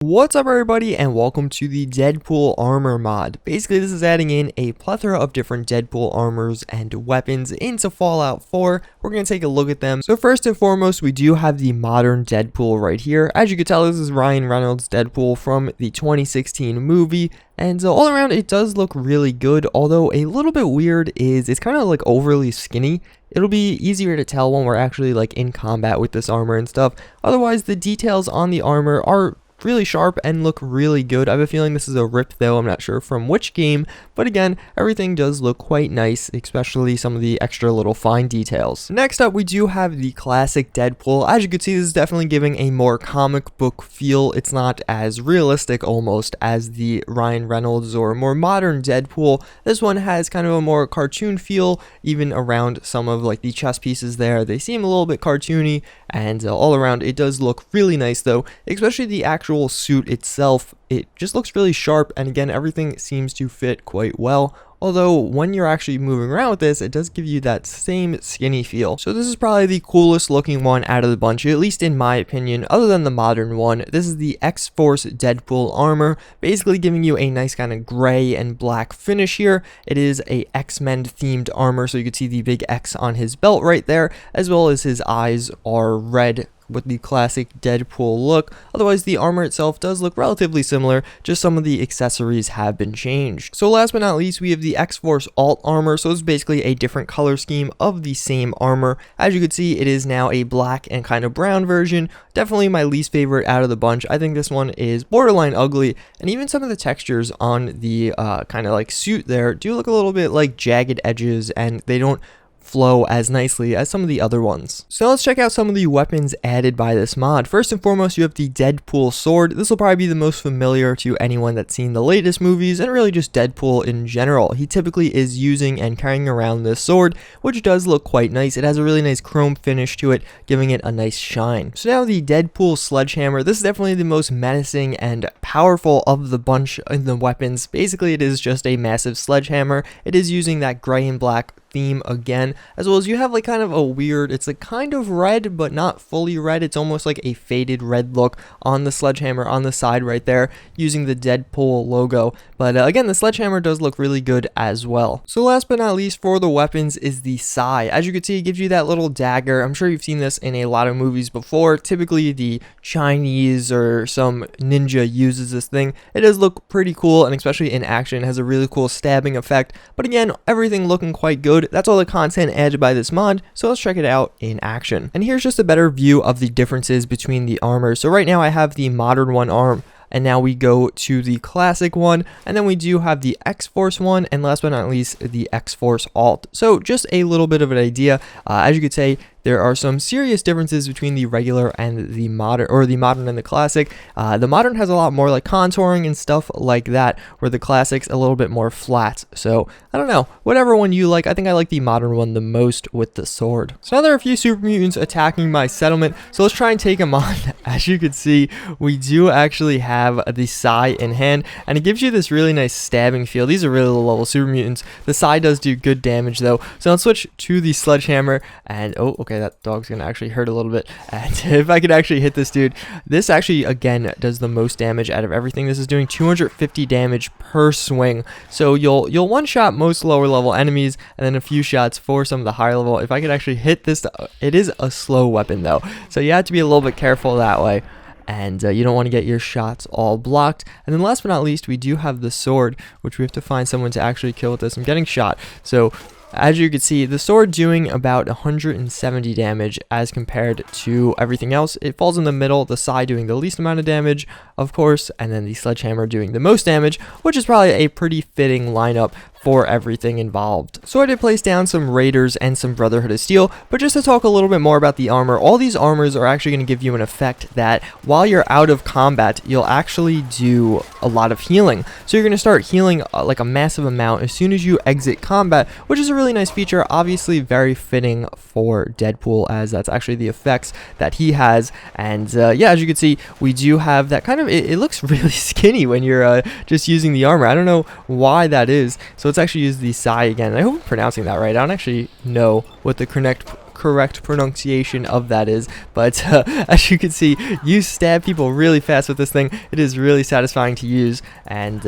What's up everybody and welcome to the Deadpool Armor mod. Basically this is adding in a plethora of different Deadpool armors and weapons into Fallout 4. We're going to take a look at them. So first and foremost we do have the modern Deadpool right here. As you can tell, this is Ryan Reynolds' Deadpool from the 2016 movie. And all around it does look really good, although a little bit weird is it's kind of like overly skinny. It'll be easier to tell when we're actually like in combat with this armor and stuff. Otherwise the details on the armor are really sharp and look really good. I have a feeling this is a rip though, I'm not sure from which game, but again, everything does look quite nice, especially some of the extra little fine details. Next up, we do have the classic Deadpool. As you can see, this is definitely giving a more comic book feel. It's not as realistic almost as the Ryan Reynolds or more modern Deadpool. This one has kind of a more cartoon feel, even around some of like the chest pieces there. They seem a little bit cartoony, and all around it does look really nice though, especially the actual suit itself. It just looks really sharp, and again everything seems to fit quite well. Although when you're actually moving around with this, it does give you that same skinny feel. So this is probably the coolest looking one out of the bunch, at least in my opinion, other than the modern one. This is the X-Force Deadpool Armor, basically giving you a nice kind of gray and black finish here. It is a X-Men themed armor, so you can see the big X on his belt right there, as well as his eyes are red with the classic Deadpool look. Otherwise, the armor itself does look relatively similar, just some of the accessories have been changed. So last but not least, we have the X-Force Alt Armor. So it's basically a different color scheme of the same armor. As you can see, it is now a black and kind of brown version. Definitely my least favorite out of the bunch. I think this one is borderline ugly, and even some of the textures on the kind of like suit there do look a little bit like jagged edges, and they don't flow as nicely as some of the other ones. So let's check out some of the weapons added by this mod. First and foremost, you have the Deadpool sword. This will probably be the most familiar to anyone that's seen the latest movies and really just Deadpool in general. He typically is using and carrying around this sword, which does look quite nice. It has a really nice chrome finish to it, giving it a nice shine. So now the Deadpool sledgehammer. This is definitely the most menacing and powerful of the bunch in the weapons. Basically, it is just a massive sledgehammer. It is using that gray and black theme again, as well as you have like kind of a weird, it's like kind of red but not fully red. It's almost like a faded red look on the sledgehammer on the side right there, using the Deadpool logo. But again, the sledgehammer does look really good as well. So last but not least for the weapons is the sai. As you can see, it gives you that little dagger. I'm sure you've seen this in a lot of movies before. Typically the Chinese or some ninja uses this thing. It does look pretty cool, and especially in action, it has a really cool stabbing effect. But again, everything looking quite good. That's all the content added by this mod, so let's check it out in action. And here's just a better view of the differences between the armors. So right now I have the modern one arm, and now we go to the classic one, and then we do have the X-Force one, and last but not least the X-Force Alt. So just a little bit of an idea. As you could say, there are some serious differences between the regular and the modern, or the modern and the classic. The modern has a lot more like contouring and stuff like that, where the classic's a little bit more flat. So I don't know, whatever one you like. I think I like the modern one the most with the sword. So now there are a few super mutants attacking my settlement, so let's try and take them on. As you can see, we do actually have the sai in hand, and it gives you this really nice stabbing feel. These are really low level super mutants. The sai does do good damage though. So let's switch to the sledgehammer, and oh, okay, that dog's gonna actually hurt a little bit. And if I could actually hit this dude, this actually again does the most damage out of everything. This is doing 250 damage per swing. So you'll one shot most lower level enemies, and then a few shots for some of the higher level. If I could actually hit this, it is a slow weapon though, so you have to be a little bit careful that way. And you don't want to get your shots all blocked. And then last but not least, we do have the sword, which we have to find someone to actually kill with this. I'm getting shot. So as you can see, the sword doing about 170 damage as compared to everything else. It falls in the middle, the sai doing the least amount of damage, of course, and then the sledgehammer doing the most damage, which is probably a pretty fitting lineup for everything involved. So I did place down some Raiders and some Brotherhood of Steel, but just to talk a little bit more about the armor, all these armors are actually going to give you an effect that while you're out of combat, you'll actually do a lot of healing. So you're going to start healing like a massive amount as soon as you exit combat, which is a really nice feature, obviously very fitting for Deadpool, as that's actually the effects that he has. And yeah, as you can see, we do have that kind of, it looks really skinny when you're just using the armor. I don't know why that is. So let's actually use the sai again. I hope I'm pronouncing that right. I don't actually know what the correct correct pronunciation of that is, but as you can see, you stab people really fast with this thing. It is really satisfying to use, and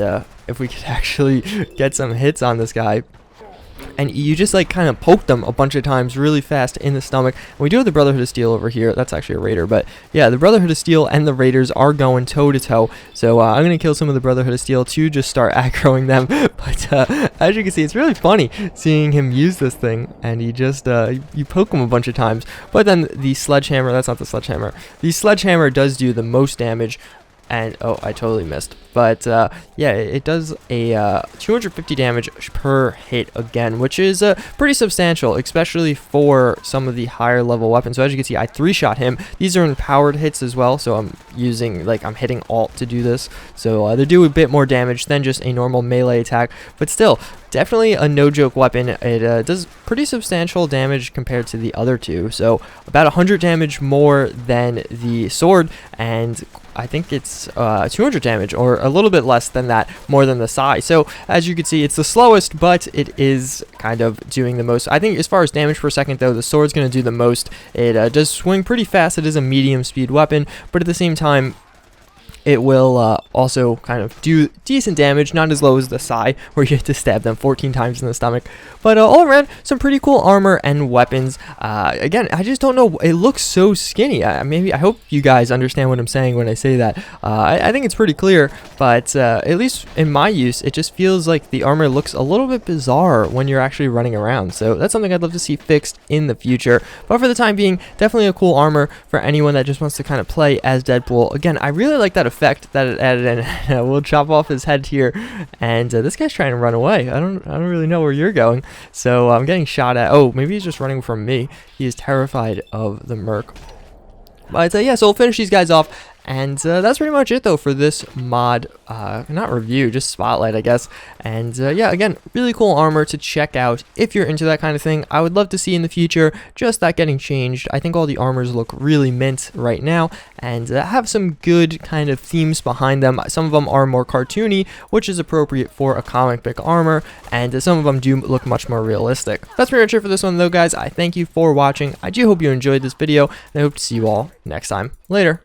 if we could actually get some hits on this guy, and you just like kind of poke them a bunch of times really fast in the stomach. And we do have the Brotherhood of Steel over here. That's actually a Raider, but yeah, the Brotherhood of Steel and the Raiders are going toe to toe. So I'm gonna kill some of the Brotherhood of Steel to just start aggroing them. But as you can see, it's really funny seeing him use this thing, and he just you poke him a bunch of times. But then the sledgehammer, that's not the sledgehammer. The sledgehammer does do the most damage. And oh, I totally missed. But yeah, it does a 250 damage per hit again, which is pretty substantial, especially for some of the higher level weapons. So as you can see, I 3-shot him. These are empowered hits as well, so I'm using, like, I'm hitting alt to do this. So they do a bit more damage than just a normal melee attack, but still, definitely a no-joke weapon. It does pretty substantial damage compared to the other two. So about 100 damage more than the sword, and I think it's 200 damage, or a little bit less than that, more than the Sai. So as you can see, it's the slowest, but it is kind of doing the most. I think as far as damage per second, though, the sword's going to do the most. It does swing pretty fast. It is a medium speed weapon, but at the same time, it will also kind of do decent damage, not as low as the Sai, where you have to stab them 14 times in the stomach. But all around, some pretty cool armor and weapons. Again, I just don't know. It looks so skinny. I hope you guys understand what I'm saying when I say that. I think it's pretty clear, but at least in my use, it just feels like the armor looks a little bit bizarre when you're actually running around. So that's something I'd love to see fixed in the future. But for the time being, definitely a cool armor for anyone that just wants to kind of play as Deadpool. Again, I really like that effect that it added in. We'll chop off his head here, and this guy's trying to run away. I don't really know where you're going, so I'm getting shot at. Oh, maybe he's just running from me. He is terrified of the merc. But yeah, so we'll finish these guys off. And that's pretty much it, though, for this mod, not review, just spotlight, I guess. And yeah, again, really cool armor to check out if you're into that kind of thing. I would love to see in the future just that getting changed. I think all the armors look really mint right now, and have some good kind of themes behind them. Some of them are more cartoony, which is appropriate for a comic book armor, and some of them do look much more realistic. That's pretty much it for this one, though, guys. I thank you for watching. I do hope you enjoyed this video, and I hope to see you all next time. Later.